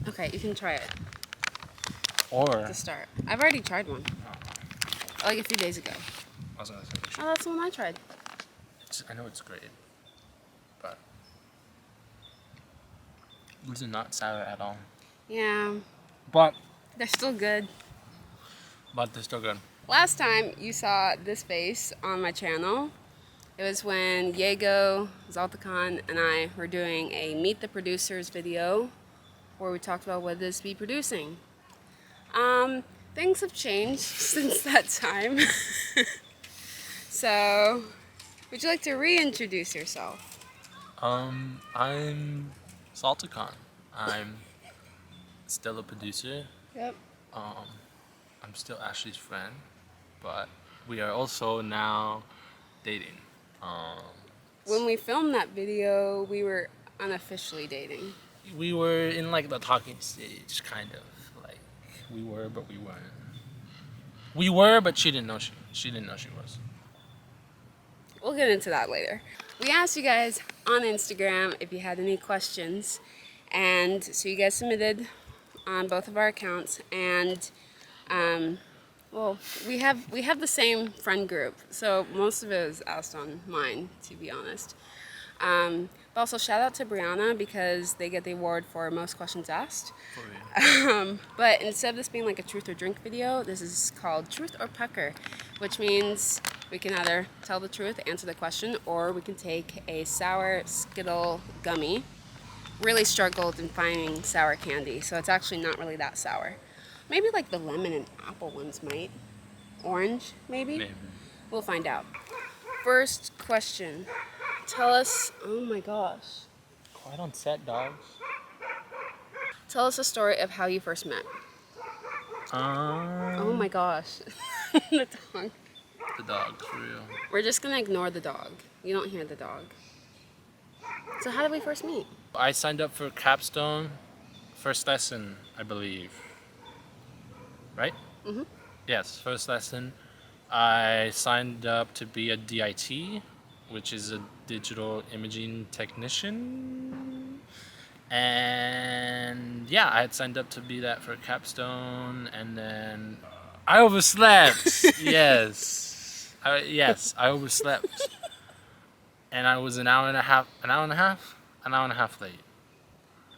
Okay, you can try it Or to start. I've already tried one. Like a few days ago. I was gonna say, Oh, that's the one I tried. I know it's great, but these are not sour at all. Yeah, But they're still good. they're still good. Last time you saw this face on my channel, it was when Diego, Xaltokan, and I were doing a Meet the Producers video where we talked about what it is to be producing. Things have changed since that time. So, would you like to reintroduce yourself? I'm Xaltokan. I'm still a producer. Yep. I'm still Ashley's friend, but we are also now dating. When we filmed that video, we were unofficially dating. We were in like the talking stage, kind of like we were, but we weren't. We were, but she didn't know she didn't know she was. We'll get into that later. We asked you guys on Instagram if you had any questions, and so you guys submitted on both of our accounts, and well, we have the same friend group, so most of it was asked on mine, to be honest. But also shout out to Brianna because they get the award for most questions asked. But instead of this being like a truth or drink video, this is called Truth or Pucker, which means we can either tell the truth, answer the question, or we can take a sour Skittle gummy. Really struggled in finding sour candy, so it's actually not really that sour. Maybe like the lemon and apple ones might. Orange, maybe? Maybe. We'll find out. First question. Tell us, oh my gosh. Quiet on set, dogs. Tell us a story of how you first met. Oh my gosh. The dog. The dog, for real. We're just gonna ignore the dog. You don't hear the dog. So how did we first meet? I signed up for Capstone, first lesson, I believe. Right? Mm-hmm. Yes, first lesson. I signed up to be a DIT, which is a digital imaging technician. And yeah, I had signed up to be that for Capstone, and then I overslept. Yes, I overslept, and I was an hour and a half late.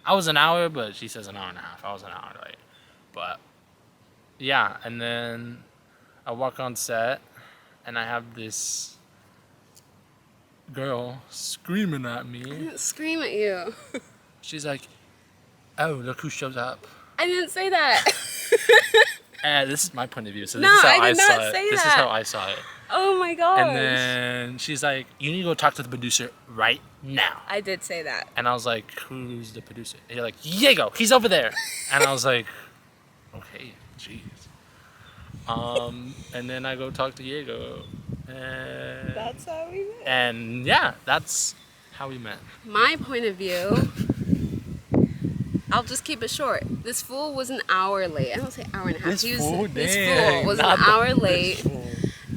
I was an hour, but she says an hour and a half. I was an hour late, but yeah, and then I walk on set, and I have this girl screaming at I me. didn't scream at you. She's like, "Oh, look who shows up!" I didn't say that. And this is my point of view, so No, this is how I I did not saw it. say This is that. how I saw it. Oh my gosh. And then she's like, "You need to go talk to the producer right now." I did say that. And I was like, "Who's the producer?" And you're like, "Diego, he's over there." And I was like, "Okay, jeez." And then I go talk to Diego, and That's how we met. and yeah, that's how we met. My point of view, I'll just keep it short. This fool was an hour late. I don't say hour and a half. This fool was an hour late,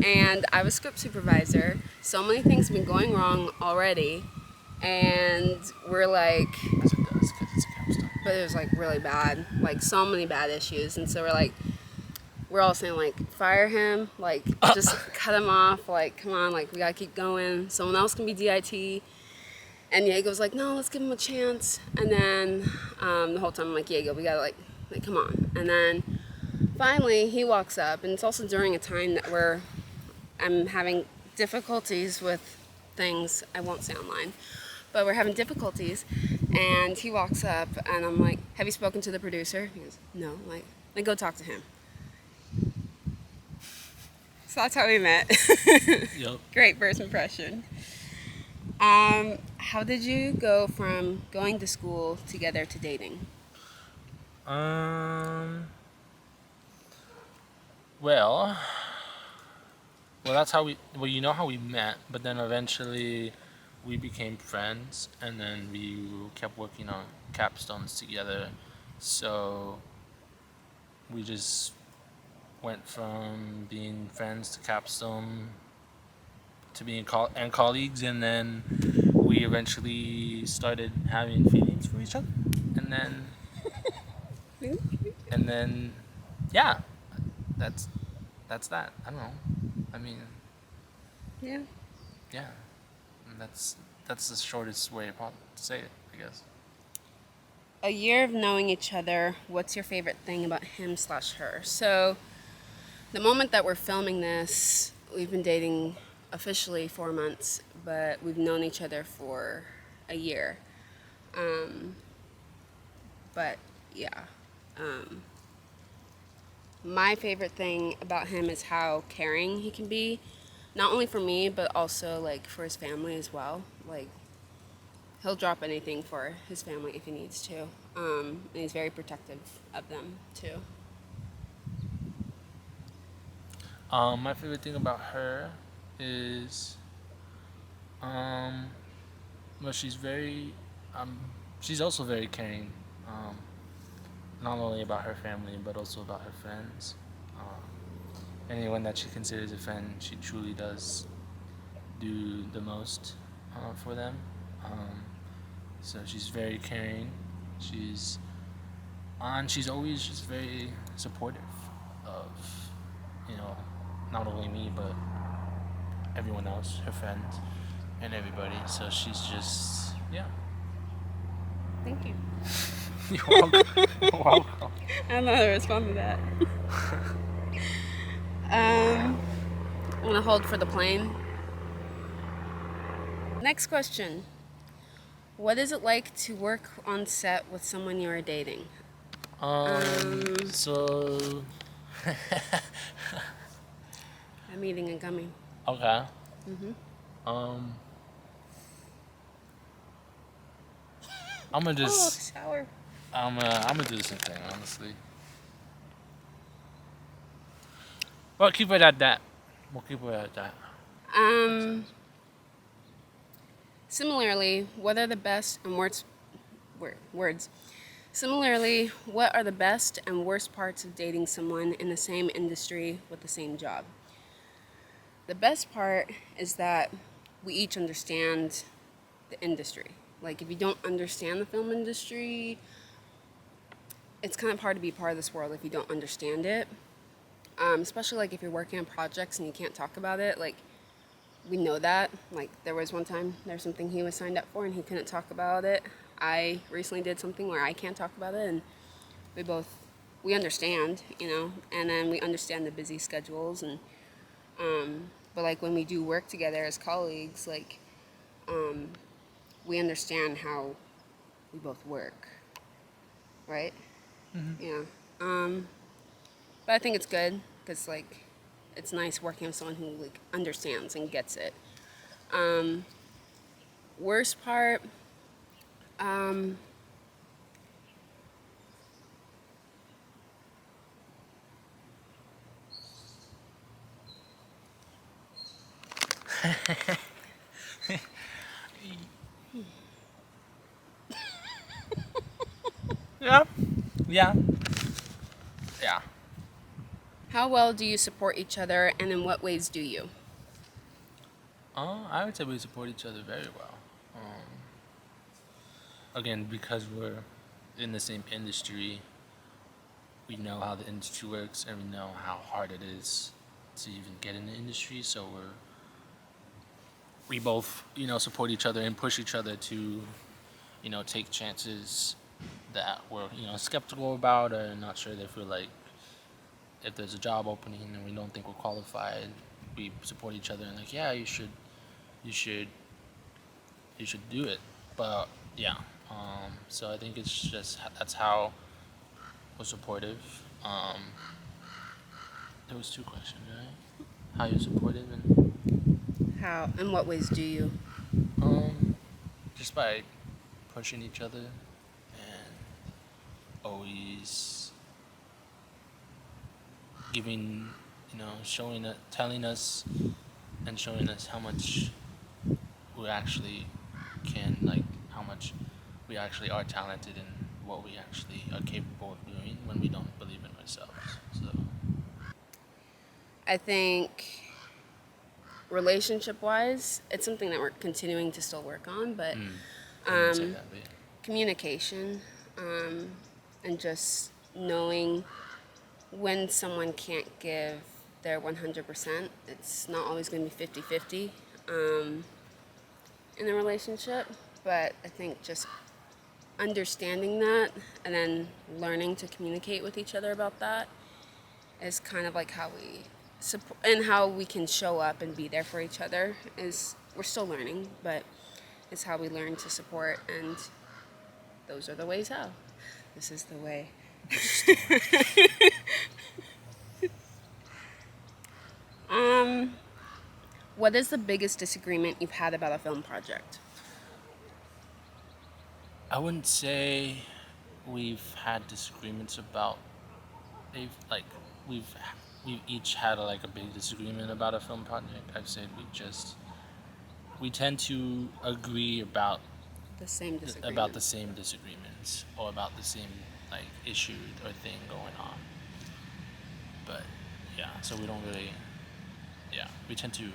and I was script supervisor. So many things have been going wrong already, and we're like, As it does, because it's a Capstone. but it was like really bad, like so many bad issues, and so we're all saying like, fire him, like just cut him off, like come on, like we gotta keep going. Someone else can be DIT. And Diego's like, no, let's give him a chance. And then the whole time I'm like, Diego, we gotta like come on. And then finally he walks up, and it's also during a time that I'm having difficulties with things I won't say online, but we're having difficulties. And he walks up, and I'm like, have you spoken to the producer? He goes, no. I'm like, then go talk to him. So that's how we met. Yep. Great first impression. How did you go from going to school together to dating? Well, that's how you know how we met, but then eventually we became friends, and then we kept working on capstones together. So we just went from being friends to capstone to being colleagues, and then we eventually started having feelings for each other, and then And then, yeah, that's that. I don't know. I mean, Yeah. yeah, and that's the shortest way to say it, I guess. A year of knowing each other, what's your favorite thing about him/her? So, the moment that we're filming this, we've been dating officially 4 months, but we've known each other for a year. But yeah, my favorite thing about him is how caring he can be, not only for me, but also like for his family as well. Like, he'll drop anything for his family if he needs to. And he's very protective of them too. My favorite thing about her is, well, she's also very caring. Not only about her family, but also about her friends. Anyone that she considers a friend, she truly does do the most for them. So she's very caring. She's she's always just very supportive of, you know, not only me but everyone else, her friends, and everybody. So she's just, yeah. Thank you. You're welcome. You're welcome. I don't know how to respond to that. I'm gonna hold for the plane. Next question. What is it like to work on set with someone you are dating? So I'm eating and gummy. okay. Um, I'm gonna Oh, just sour. I'm gonna do the same thing, honestly. Well, keep it at that. We'll keep it at that. Similarly, what are the best and words? Similarly, what are the best and worst parts of dating someone in the same industry with the same job? The best part is that we each understand the industry. Like, if you don't understand the film industry, it's kind of hard to be part of this world if you don't understand it. Especially like if you're working on projects and you can't talk about it. Like, we know that. Like, there was one time there's something he was signed up for and he couldn't talk about it. I recently did something where I can't talk about it, and we understand, and then we understand the busy schedules, and but like when we do work together as colleagues, like, we understand how we both work, right? Yeah. But I think it's good because, like, it's nice working with someone who, like, understands and gets it. Worst part, Yeah. Yeah. Yeah. how well do you support each other, and in what ways do you? I would say we support each other very well. Again, because we're in the same industry, we know how the industry works, and we know how hard it is to even get in the industry. So we both, support each other and push each other to, take chances that we're, skeptical about, or not sure if we're like, if there's a job opening and we don't think we're qualified, we support each other and like, yeah, you should do it. But yeah, so I think it's just that's how we're supportive. There was two questions, right? How you're supportive and How, in what ways do you? just by pushing each other and always giving, telling us and showing us how much we actually can, like how much we actually are talented and what we actually are capable of doing when we don't believe in ourselves. So I think relationship-wise, it's something that we're continuing to still work on, but I didn't say that, but communication, and just knowing when someone can't give their 100%. It's not always going to be 50-50 in a relationship, but I think just understanding that and then learning to communicate with each other about that is kind of like how we support and how we can show up and be there for each other. Is we're still learning, but it's how we learn to support, and those are the ways how. This is the way. What is the biggest disagreement you've had about a film project? I wouldn't say we've had disagreements about like we've each had like a big disagreement about a film project. I've said we tend to agree about The same disagreement. about the same disagreements or about the same like issue or thing going on. But yeah, so we don't really we tend to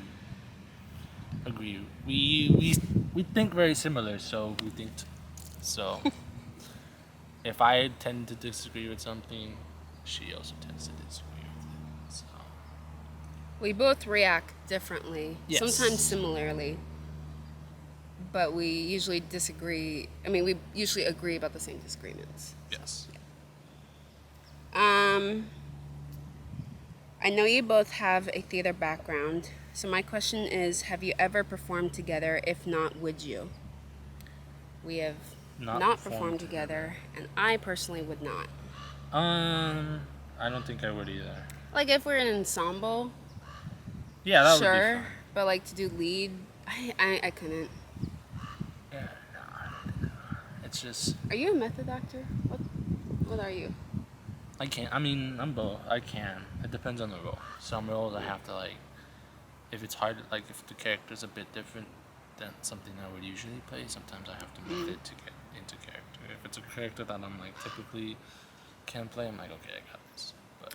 agree. We think very similar, so we think so. If I tend to disagree with something, she also tends to disagree with it. So We both react differently, Yes. sometimes similarly, but we usually disagree. I mean, we usually agree about the same disagreements. yes. I know you both have a theater background, so my question is, have you ever performed together? If not, would you? We have not performed together, and I personally would not. I don't think I would either. Like, if we're an ensemble, Yeah, that would be sure, fun. but like to do lead, I couldn't. Yeah, no, I don't think so. It's just Are you a method actor? What are you? I can't. I mean, I'm both. I can. It depends on the role. Some roles I have to like. If it's hard, like if the character's a bit different than something I would usually play, sometimes I have to move it to get into character. If it's a character that I'm like typically can play, I'm like, okay, I got this. But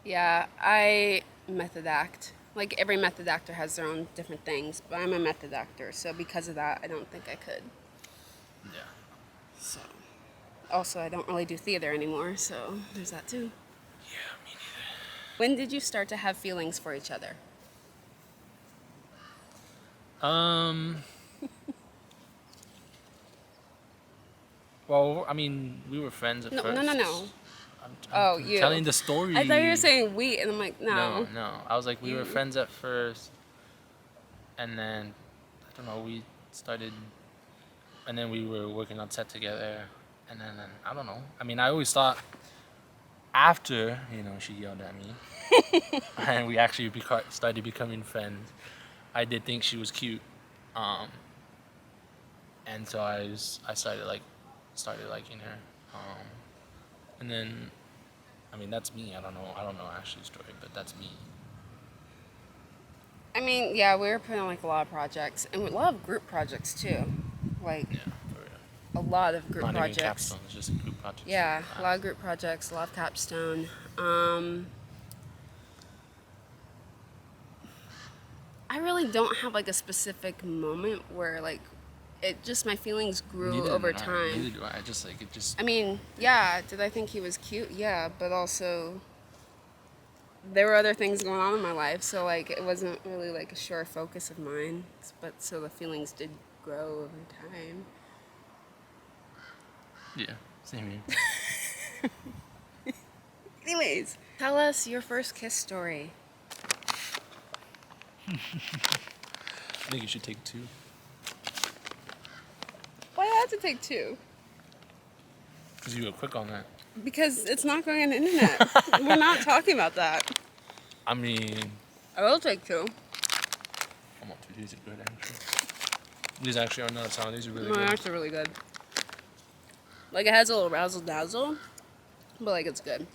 Yeah, I method act. Like, every method actor has their own different things, but I'm a method actor, so because of that, I don't think I could. yeah, So, also, I don't really do theater anymore, so there's that too. yeah, me neither. When did you start to have feelings for each other? Well, I mean, we were friends at No, first. no. I'm Oh, you. telling the story. I thought you were saying we, and I'm like, no. No. I was like, we were You. friends at first, and then I don't know, we started, and then we were working on set together, and then I don't know. I mean, I always thought after she yelled at me, and we actually started becoming friends. I did think she was cute, and so I started liking her, and then. I mean, that's me. I don't know Ashley's story, but that's me. I mean, yeah, we were putting on like a lot of projects, and a lot of group projects too. Like, Yeah, for real. a lot of group Not even projects. capstone, it's just a group project. Yeah, a lot of group projects, a lot of capstone. I really don't have like a specific moment where like my feelings grew over time. Neither do I. I just like it. Just I mean, yeah, did I think he was cute? Yeah, but also there were other things going on in my life, so like it wasn't really like a sure focus of mine. But so the feelings did grow over time. yeah, same here. Anyways, tell us your first kiss story. I think you should take 2. Why do I have to take 2? Because you were quick on that. Because it's not going on the internet. We're not talking about that. I mean, I will take 2. I want to. These are good, actually. These actually are not a sound. These are really No, they're good. actually really good. Like, it has a little razzle dazzle, but like it's good.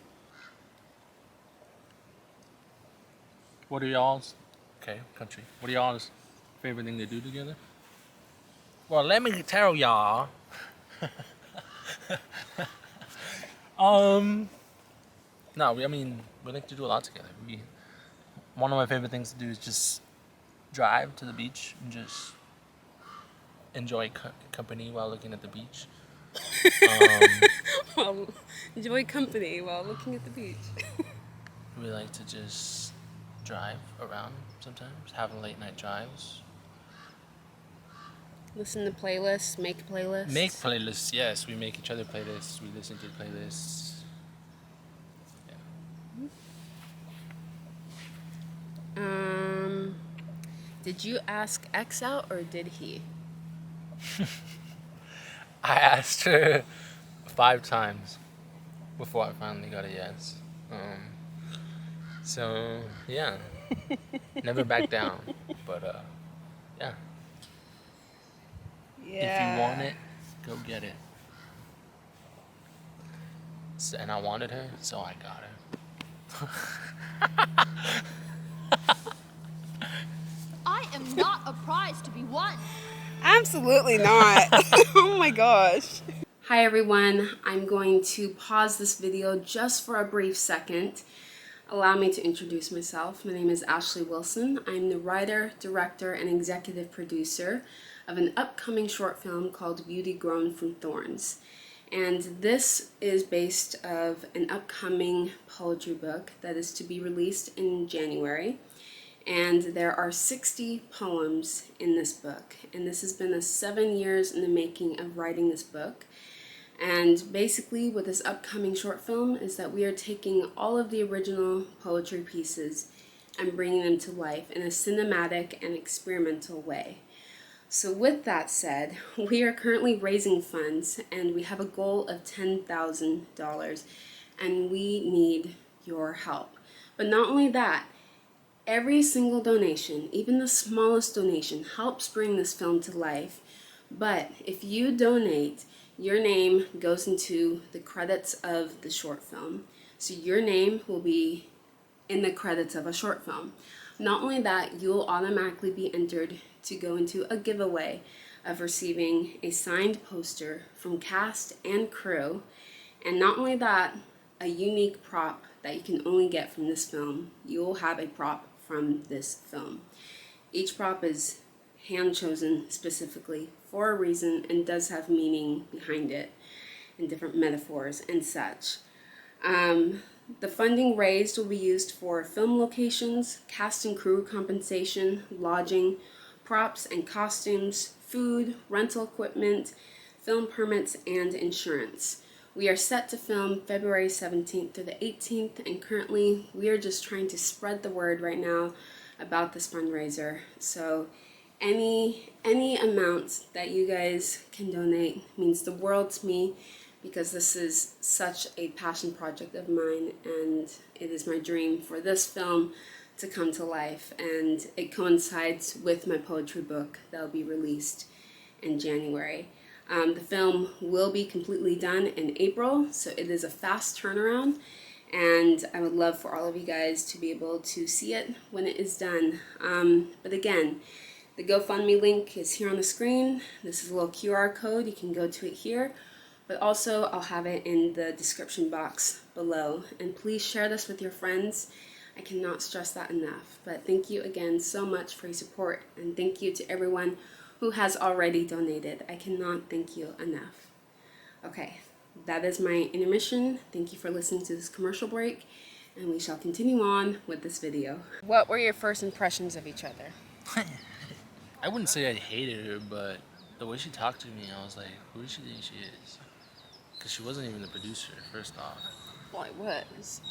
What are y'all's? Okay, country. What are y'all's favorite thing to do together? Well, let me tell y'all. No, we like to do a lot together. One of my favorite things to do is just drive to the beach and just enjoy company while looking at the beach. Well, enjoy company while looking at the beach. We like to just drive around sometimes, have late night drives. Listen to playlists, make playlists. Make playlists, yes. We make each other playlists. We listen to playlists. Did you ask X out or did he? I asked her 5 times before I finally got a yes. So yeah, never back down. But yeah. If you want it, go get it. So, and I wanted her, so I got her. I am not a prize to be won. Absolutely not. Oh my gosh. Hi everyone. I'm going to pause this video just for a brief second. Allow me to introduce myself. My name is Ashley Wilson. I'm the writer, director, and executive producer of an upcoming short film called Beauty Grown From Thorns. And this is based of an upcoming poetry book that is to be released in January. And there are 60 poems in this book. And this has been a 7 years in the making of writing this book. And basically what this upcoming short film is that we are taking all of the original poetry pieces and bringing them to life in a cinematic and experimental way. So with that said, we are currently raising funds and we have a goal of $10,000 and we need your help. But not only that, every single donation, even the smallest donation, helps bring this film to life. But if you donate, your name goes into the credits of the short film. So your name will be in the credits of a short film. Not only that, you will automatically be entered to go into a giveaway of receiving a signed poster from cast and crew. And not only that, a unique prop that you can only get from this film. You will have a prop from this film. Each prop is hand chosen specifically for a reason and does have meaning behind it and different metaphors and such. The funding raised will be used for film locations, cast and crew compensation, lodging, props and costumes, food, rental equipment, film permits, and insurance. We are set to film February 17th through the 18th, and currently we are just trying to spread the word right now about this fundraiser. So any amount that you guys can donate means the world to me, because this is such a passion project of mine and it is my dream for this film to come to life, and it coincides with my poetry book that will be released in January. The film will be completely done in April, so it is a fast turnaround, and I would love for all of you guys to be able to see it when it is done. But again, the GoFundMe link is here on the screen. This is a little QR code. You can go to it here, but also I'll have it in the description box below. And please share this with your friends. I cannot stress that enough. But thank you again so much for your support, and thank you to everyone who has already donated. I cannot thank you enough. Okay, that is my intermission. Thank you for listening to this commercial break, and we shall continue on with this video. What were your first impressions of each other? I wouldn't say I hated her, but the way she talked to me, I was like, who does she think she is? Because she wasn't even the producer, first off. Well, I was,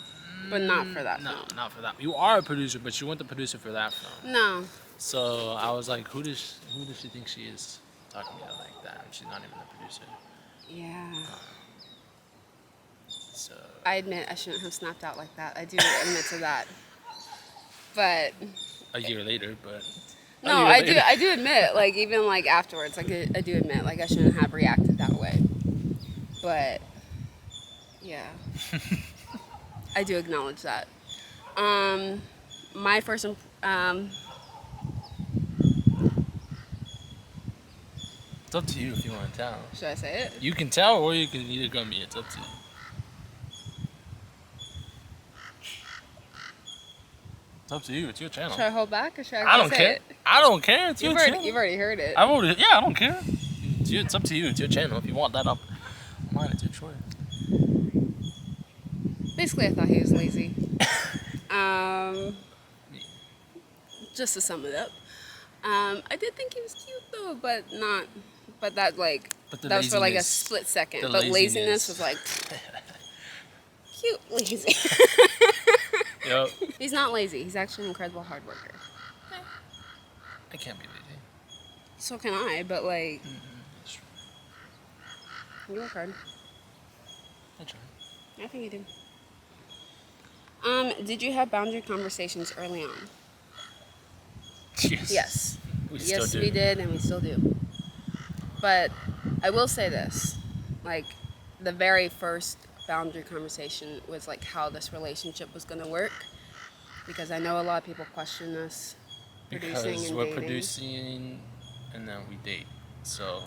but not for that film. No, not for that. You are a producer, but you weren't the producer for that film. No. So I was like, who does she think she is talking to me like that? She's not even the producer. Yeah. So I admit I shouldn't have snapped out like that. I do admit to that. But a year later, but no, I do admit, like, even like afterwards, like I do admit, like, I shouldn't have reacted that way. But yeah. I do acknowledge that. My first it's up to you if you want to tell. should I say it? You can tell, or you can either go me. It's up to you. It's up to you. It's your channel. Should I hold back, or should I don't say care. it? I don't care. It's your channel. You've already heard it. I don't care. It's up to you. It's your channel. If you want that up, mine. It's your choice. Basically, I thought he was lazy. Um, just to sum it up. I did think he was cute though, but not. But that like But the that was for like a laziness- split second. the But laziness laziness. was like cute lazy. Yep. He's not lazy. He's actually an incredible hard worker. I can't be lazy. So can I. But like, That's true. you work hard. I try. I think you do. Did you have boundary conversations early on? Yes. Yes. We still Yes, do. we did, and we still do. But I will say this, like, the very first boundary conversation was like how this relationship was gonna work, because I know a lot of people question us producing Because and we're dating. producing and then we date. So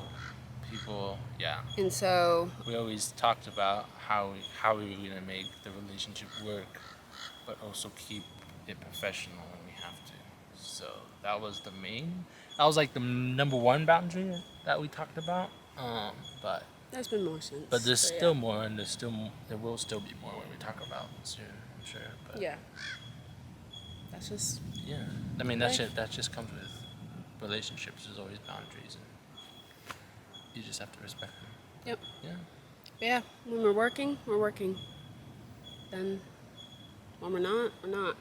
people, yeah. And so We always talked about how we were gonna make the relationship work, but also keep it professional when we have to. So that was like the number one boundary that we talked about. But there's been more since. there's yeah. still more, and there will still be more when we talk about soon, I'm sure. But Yeah. That's just yeah, I mean that Life. that just comes with relationships. There's always boundaries, and you just have to respect them. yep. Yeah. Yeah. When we're working, we're working. Then when we're not, we're not.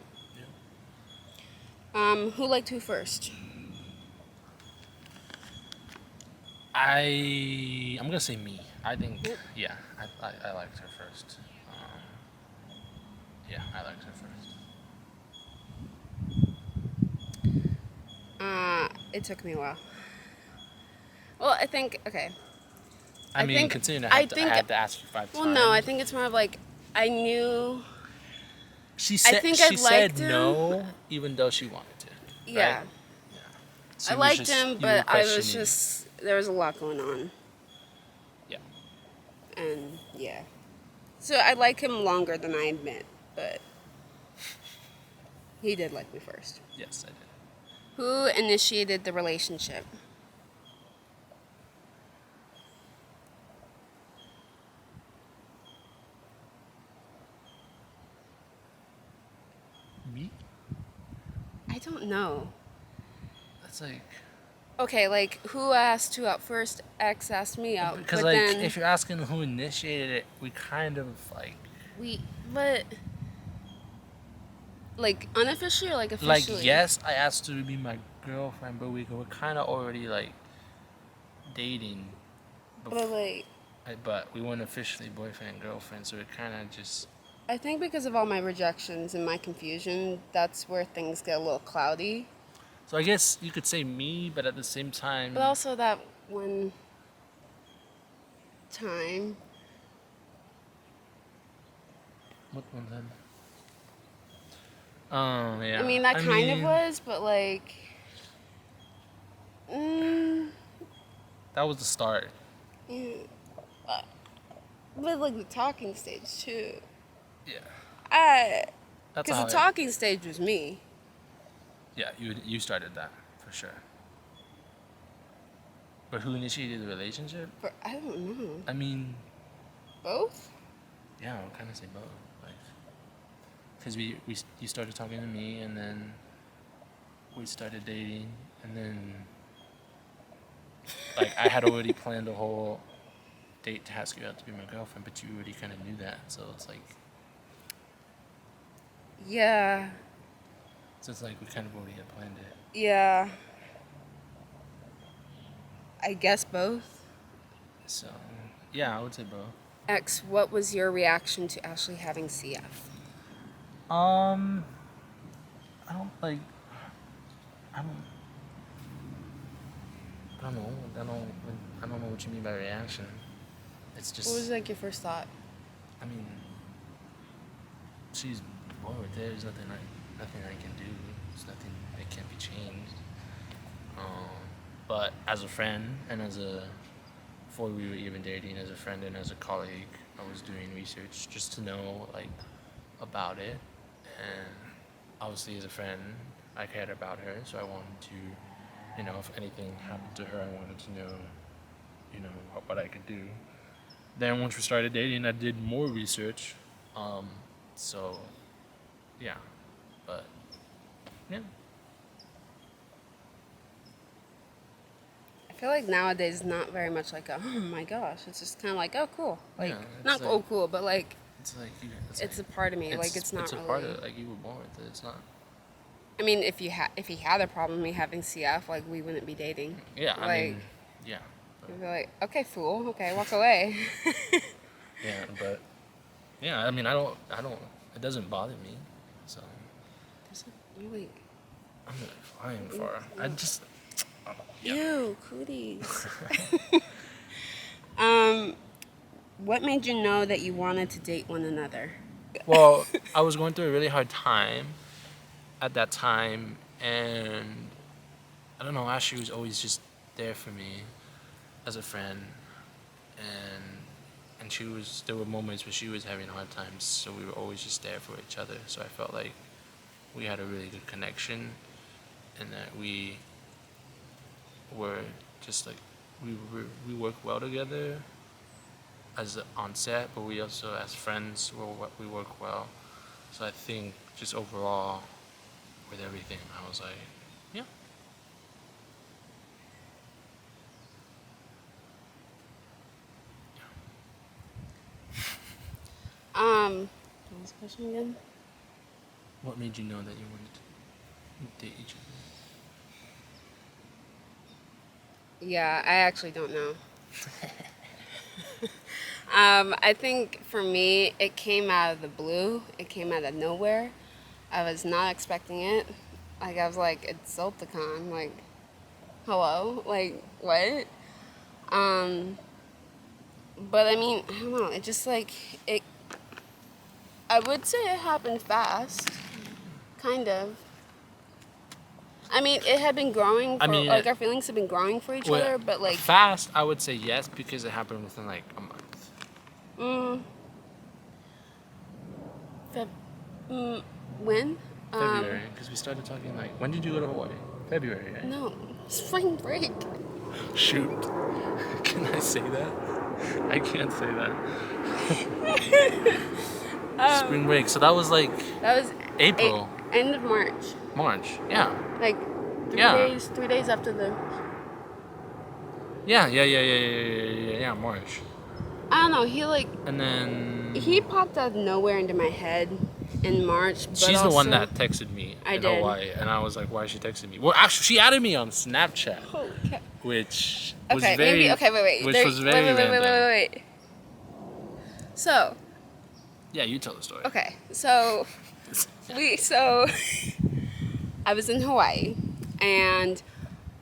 Yeah. Who liked who first? I'm gonna say me. I think Yep. yeah. I liked her first. Yeah, I liked her first. It took me a while. Well, I think okay. I mean, think- considering I I think- had to ask you 5 Well, times. no, I think it's more of like I knew. She said think I she liked said him. no, even though she wanted to. Yeah, Right? So I you liked just- him, you were but I was questioning. just there was a lot going on, Yeah. and yeah. So I like him longer than I admit, but he did like me first. Yes, I did. Who initiated the relationship? Me? I don't know. That's like Okay, like who asked who out first? X asked me out, because but like then if you're asking who initiated it, we kind of like unofficially or like officially? like yes, I asked her to be my girlfriend, but we were kind of already like dating. But like But we weren't officially boyfriend and girlfriend, so it kind of just I think because of all my rejections and my confusion, that's where things get a little cloudy. So I guess you could say me, but at the same time, But also that one time, what one then? Yeah. I mean, that kind of mean, was, but like, That was the start. yeah, but like the talking stage too. Yeah. That's Because how the talking stage was me. Yeah, you started that for sure. But who initiated the relationship? But I don't know. I mean, Both? yeah, I'll kind of say both. Like, because you started talking to me, and then we started dating, and then like I had already planned a whole date to ask you out to be my girlfriend, but you already kind of knew that, so it's like Yeah. we kind of already had planned it. Yeah. I guess both. So yeah, I would say both. X, what was your reaction to Ashley having CF? I don't like. I don't know. I don't know what you mean by reaction. It's just. What was like your first thought? I mean, she's born with it. There's nothing I can do. There's nothing that can't be changed. But as a friend and before we were even dating, as a friend and as a colleague, I was doing research just to know like about it, and obviously as a friend, I cared about her, so I wanted to, if anything happened to her, I wanted to know, what I could do. Then once we started dating, I did more research, So, yeah. But, yeah. I feel like nowadays it's not very much like a, oh my gosh. It's just kind of like, oh, cool. Like, Yeah, it's not like- oh, cool, but like, It's like it's a part of me. Like, it's not It's a really. part of it. Like, you were born with it. It's not. I mean, if he had a problem with me having CF, like, we wouldn't be dating. Yeah, I Like, mean, yeah. But, you'd be like, okay, fool. Okay, walk away. yeah, but, yeah, I mean, I don't, it doesn't bother me. So, Doesn't really. I'm fine for I just, yeah. Ew, cooties. What made you know that you wanted to date one another? Well, I was going through a really hard time at that time, and I don't know, Ashley was always just there for me as a friend, and there were moments where she was having hard times, so we were always just there for each other. So I felt like we had a really good connection, and that we were just like we worked well together as on set, but we also as friends we work well. So I think just overall with everything, I was like, yeah. What was the question again? What made you know that you wanted to date each other? Yeah, I actually don't know. I think for me, it came out of the blue. It came out of nowhere. I was not expecting it. Like, I was like, it's Xaltokan. Like, hello? Like, what? But I mean, I don't know. It just like, I would say it happened fast. Kind of. I mean, it had been growing for, like, our feelings had been growing for each other, but like. Fast, I would say yes, because it happened within like a month. When? February, because we started talking like, when did you go to Hawaii? February, right? No, spring break. Shoot. Can I say that? I can't say that. Spring break. So that was like That was April. End of March. March. Yeah. Like 3 days after the. Yeah, March. I don't know. He like And then he popped out of nowhere into my head in March. But she's also, the one that texted me in did. Hawaii, and I was like, why is she texting me? Well, actually, she added me on Snapchat, Holy cow. which was Okay, very maybe. Okay, wait. which was very random. Wait. So. Yeah, you tell the story. Okay, so I was in Hawaii, and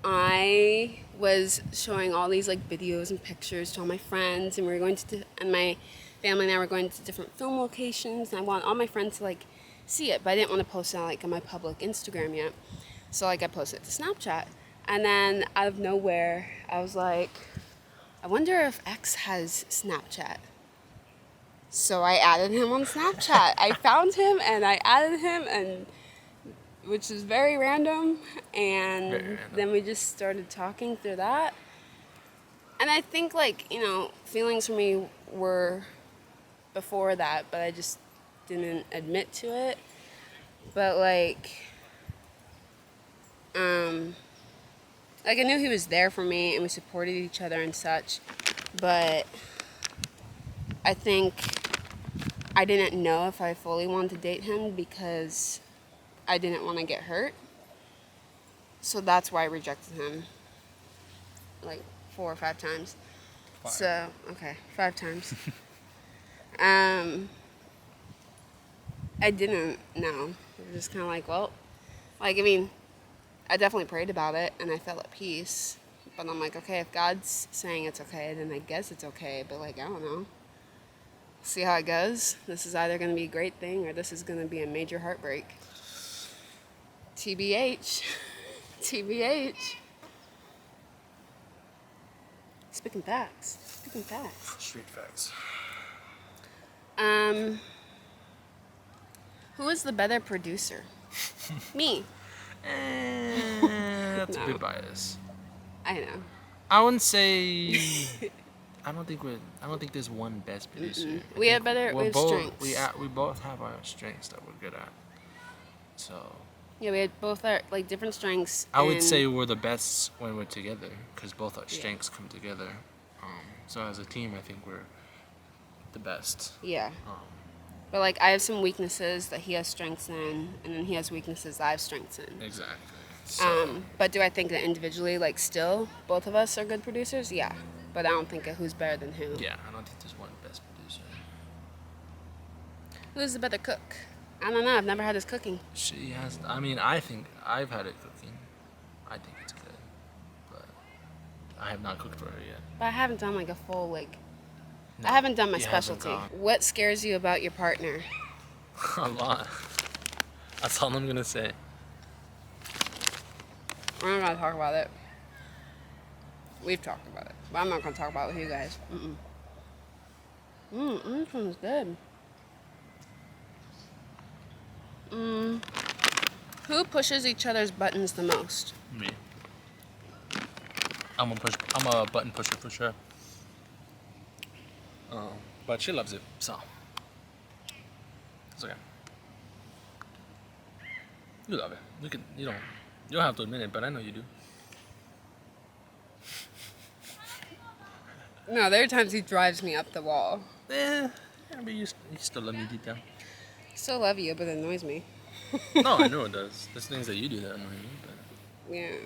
I was showing all these like videos and pictures to all my friends, and we were going to and my family and I were going to different film locations, and I want all my friends to like see it, but I didn't want to post it on like on my public Instagram yet, so like I posted it to Snapchat, and then out of nowhere I was like, I wonder if X has Snapchat. So I added him on Snapchat. I found him and I added him, and which is very random. And Very random. then we just started talking through that. And I think like, feelings for me were before that, but I just didn't admit to it. But like I knew he was there for me and we supported each other and such, but I think I didn't know if I fully wanted to date him because I didn't want to get hurt. So that's why I rejected him like 4 or 5 times. 5. So, okay, 5 times. I didn't know. It was just kind of like, well, like, I mean, I definitely prayed about it and I felt at peace. But I'm like, okay, if God's saying it's okay, then I guess it's okay. But like, I don't know. See how it goes. This is either going to be a great thing or this is going to be a major heartbreak. TBH. TBH. Speaking facts. Street facts. Who is the better producer? Me. That's No. a bit biased. I know. I wouldn't say. I don't think there's one best producer. We have strengths. We both have our strengths that we're good at. So. Yeah, we had both our like different strengths. I would say we're the best when we're together because both our strengths come together. So as a team, I think we're the best. Yeah. But like I have some weaknesses that he has strengths in, and then he has weaknesses that I have strengths in. Exactly. So. But do I think that individually, like still, both of us are good producers? Yeah. But I don't think of who's better than who. Yeah, I don't think there's one best producer. Who's the better cook? I don't know. I've never had his cooking. She has. I mean, I think I've had it cooking. I think it's good, but I have not cooked for her yet. But I haven't done like a full like. No, I haven't done my you haven't specialty. gone. What scares you about your partner? A lot. That's all I'm gonna say. We're not gonna talk about it. We've talked about it, but I'm not gonna talk about it with you guys. This one's good. Who pushes each other's buttons the most? Me. I'm a button pusher for sure. But she loves it, so it's okay. You love it. You don't have to admit it, but I know you do. No, there are times he drives me up the wall. Yeah, but you still love me deep down. Still love you, but it annoys me. No, I know it does. There's things that you do that annoy me, but Yeah,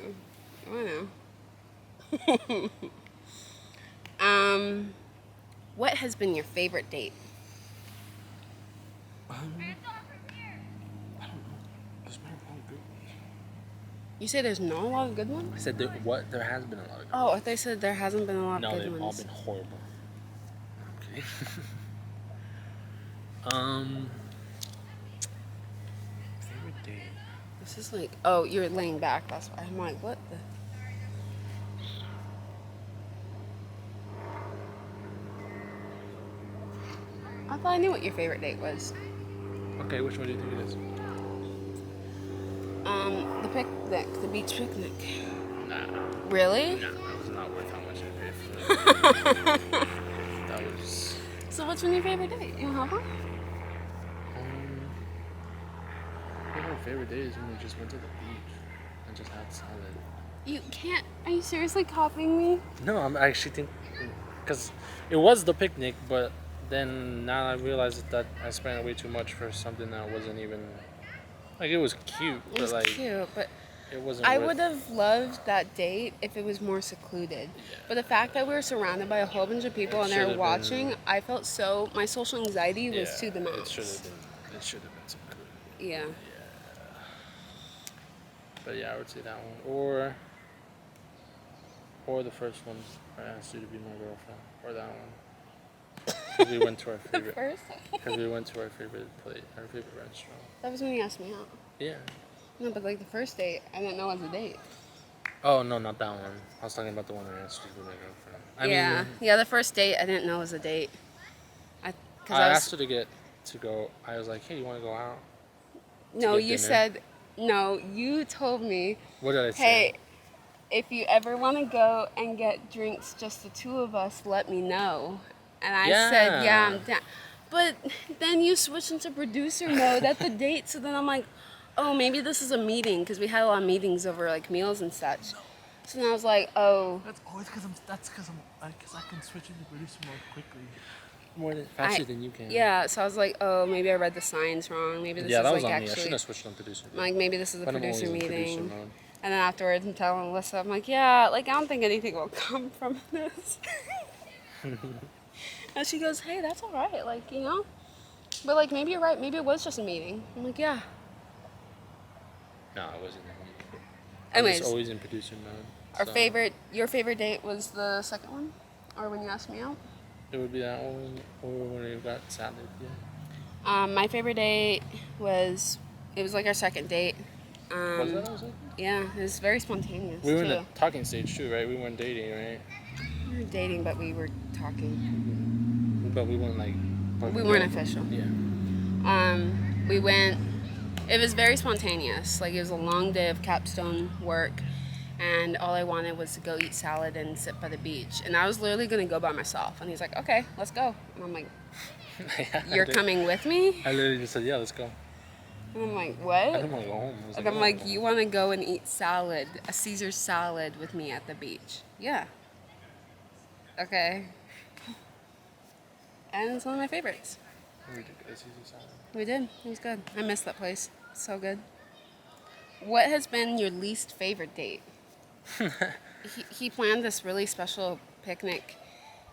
I know. What has been your favorite date? I don't know. There's been a lot of good ones. You say there's not a lot of good ones? I said there has been a lot of good Oh, they said there hasn't been a lot ones. of No, good they've all ones. been horrible. Okay. Favorite date. This is like, oh, you're laying back. That's why I'm like, what the? I thought I knew what your favorite date was. Okay, which one do you think it is? The picnic, the beach picnic. Nah. Really? Nah, that was not worth how much I paid for it. That was. So what's been your favorite date? You have one? My favorite day is when we just went to the beach and just had salad. You can't. Are you seriously copying me? No, I'm actually think because it was the picnic, but then now I realized that I spent way too much for something that wasn't even like it was cute, It was but like cute, but it wasn't. I worth- would have loved that date if it was more secluded. But the fact that we were surrounded by a whole bunch of people and should they're have watching, been- I felt so. My social anxiety was Yeah, to the max. It should have been. It should have been secluded. Yeah. But yeah, I would say that one or the first one. I asked you to be my girlfriend, or that one. Because we went to our The favorite. first? Because we went to our favorite place, our favorite restaurant. That was when you asked me out. Yeah. No, but like the first date, I didn't know it was a date. Oh no, not that one. I was talking about the one I asked you to be my girlfriend. Yeah. Yeah, the first date, I didn't know it was a date. I I asked her to go. I was like, hey, you want to go out? No, get you dinner. said, no, you told me, What did I say? hey, if you ever want to go and get drinks, just the two of us, let me know. And I said, yeah, I'm down. But then you switched into producer mode at the date, so then I'm like, oh, maybe this is a meeting, because we had a lot of meetings over like meals and such. So then I was like, oh. That's always because I can switch into producer mode quickly. Faster than you can. Yeah, so I was like, oh, maybe I read the signs wrong. Maybe this Yeah, is that like was on me. I actually. shouldn't have switched on producer. Like maybe this is a But I'm producer always in meeting. producer mode. And then afterwards, I'm telling Alyssa, I'm like, yeah, like I don't think anything will come from this. And she goes, hey, that's all right, like you know. But like maybe you're right. Maybe it was just a meeting. I'm like, yeah. No, I wasn't. Anyways, just always in producer mode. our so your favorite date was the second one, or when you asked me out. It would be that one, or when we got salad. Yeah. My favorite date was like our second date. Was that our second? Yeah, it was very spontaneous. We were in too. the talking stage too, right? We weren't dating, right? We were dating, but we were talking. But we weren't like. We weren't official. Yeah. We went. It was very spontaneous. Like it was a long day of capstone work, and all I wanted was to go eat salad and sit by the beach. And I was literally gonna go by myself. And he's like, okay, let's go. And I'm like, Yeah, you're coming with me? I literally just said, yeah, let's go. And I'm like, I what? didn't want to go home. I was And like, I'm "Oh, like, you want to go and eat salad, a Caesar salad with me at the beach? Yeah. Okay. And it's one of my favorites. ridiculous, Caesar salad. We did. It was good. I miss that place. So good. What has been your least favorite date? He planned this really special picnic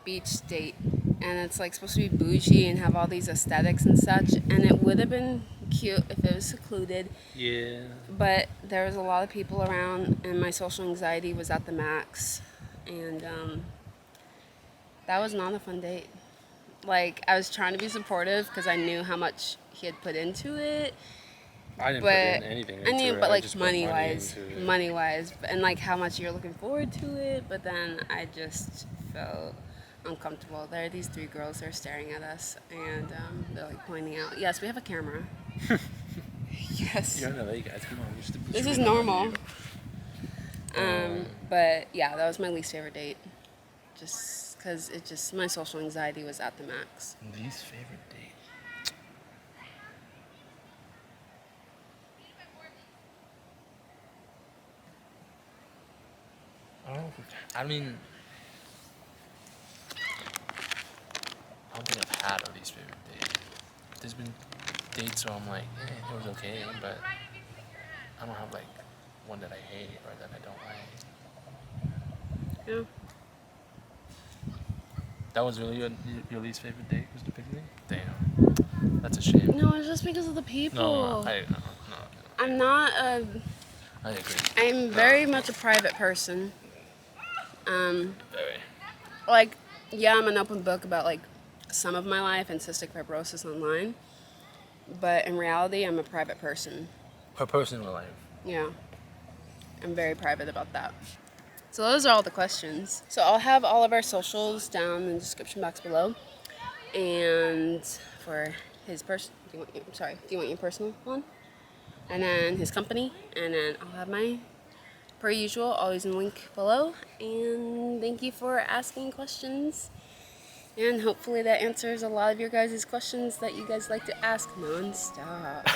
beach date, and it's like supposed to be bougie and have all these aesthetics and such, and it would have been cute if it was secluded, Yeah. but there was a lot of people around and my social anxiety was at the max, and that was not a fun date. Like, I was trying to be supportive because I knew how much he had put into it, I didn't but put in anything into I knew, it. but I like just put money wise, into it. and like how much you're looking forward to it. But then I just felt uncomfortable. There are these 3 girls that are staring at us, and they're like pointing out. Yes, we have a camera. Yes, You're in LA, guys. Come on, this is normal. But yeah, that was my least favorite date, just because my social anxiety was at the max. Least favorite date. I mean, I don't think I've had a least favorite date. There's been dates where I'm like, it was okay, but I don't have like one that I hate or that I don't like. Yeah. That was really your least favorite date, was the picnic? Damn, that's a shame. No, it's just because of the people. No, I'm not a. I agree. I'm very much a private person. Very. Like, yeah, I'm an open book about like some of my life and cystic fibrosis online, but in reality, I'm a private person. Her personal life. Yeah, I'm very private about that. So those are all the questions. So I'll have all of our socials down in the description box below, and for his do you want your personal one? And then his company, and then I'll have my, per usual, always in the link below. And thank you for asking questions. And hopefully that answers a lot of your guys' questions that you guys like to ask non-stop.